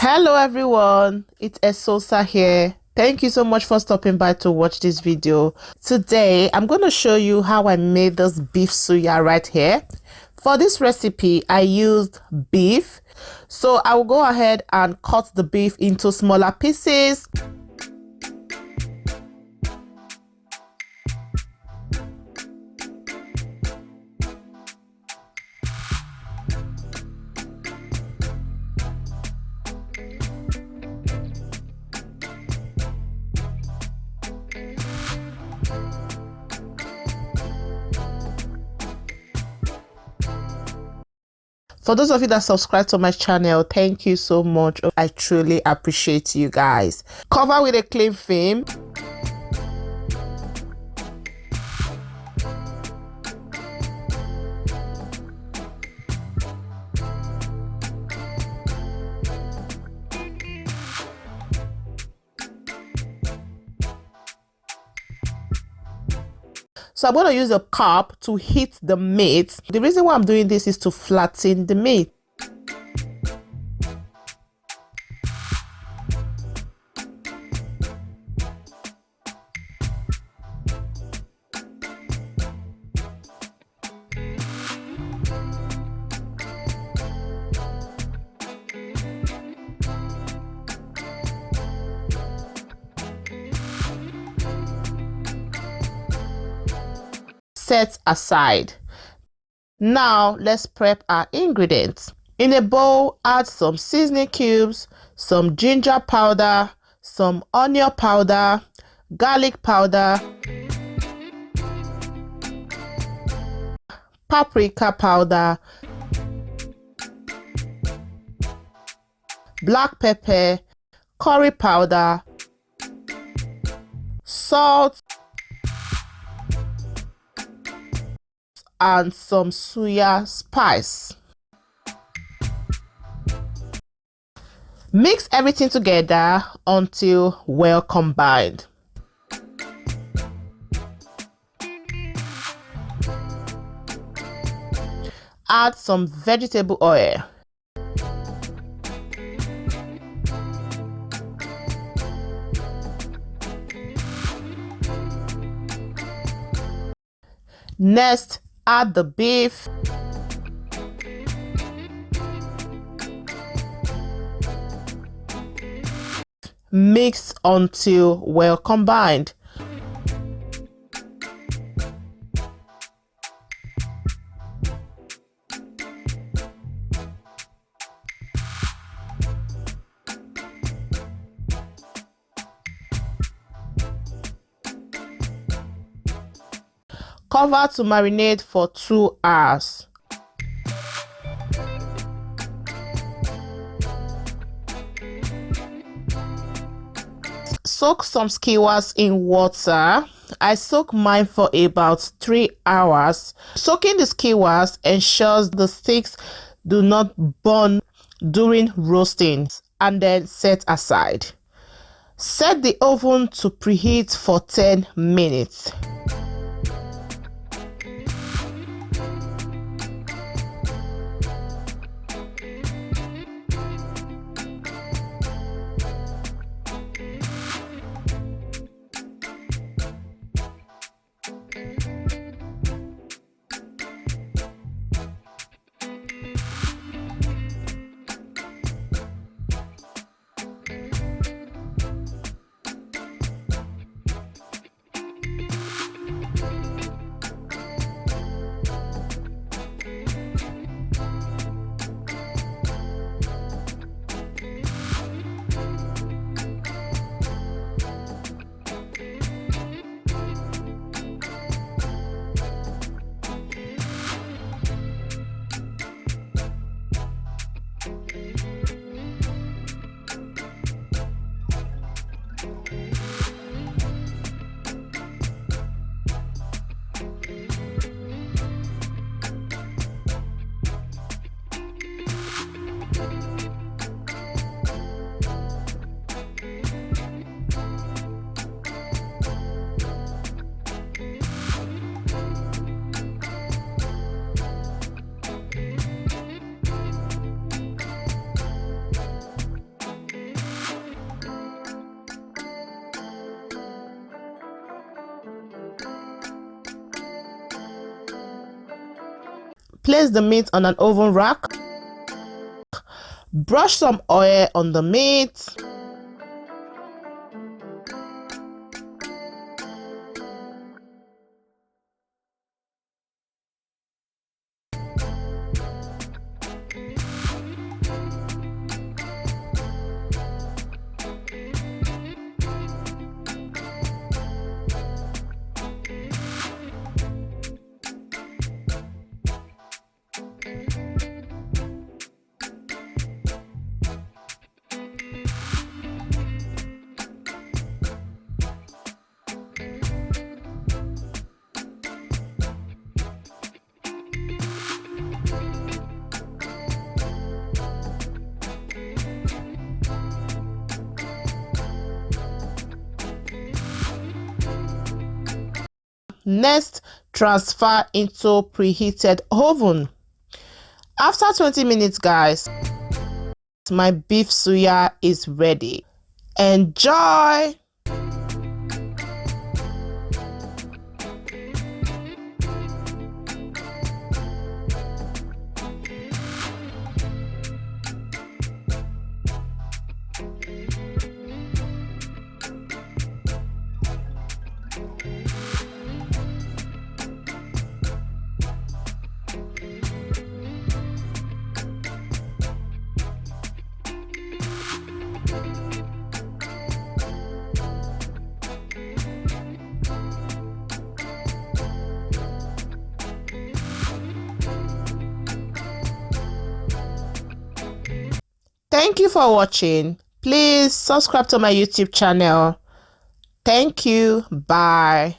Hello everyone, it's Esosa here. Thank you so much for stopping by to watch this video. Today I'm going to show you how I made this beef suya right here. For this recipe I used beef, so I will go ahead and cut the beef into smaller pieces. For those of you that subscribe to my channel, thank you so much. I truly appreciate you guys. Cover with a cling film. So I'm going to use a cup to heat the meat. The reason why I'm doing this is to flatten the meat. Set aside. Now let's prep our ingredients. In a bowl, add some seasoning cubes, some ginger powder, some onion powder, garlic powder, paprika powder, black pepper, curry powder, salt, and some suya spice. Mix everything together until well combined. Add some vegetable oil. Next, add the beef. Mix until well combined. Cover to marinate for 2 hours. Soak some skewers in water. I soak mine for about 3 hours. Soaking the skewers ensures the sticks do not burn during roasting, and then set aside. Set the oven to preheat for 10 minutes. Place the meat on an oven rack. Brush some oil on the meat. Next, transfer into preheated oven. After 20 minutes, guys, my beef suya is ready. Enjoy! Thank you for watching. Please subscribe to my YouTube channel. Thank you. Bye.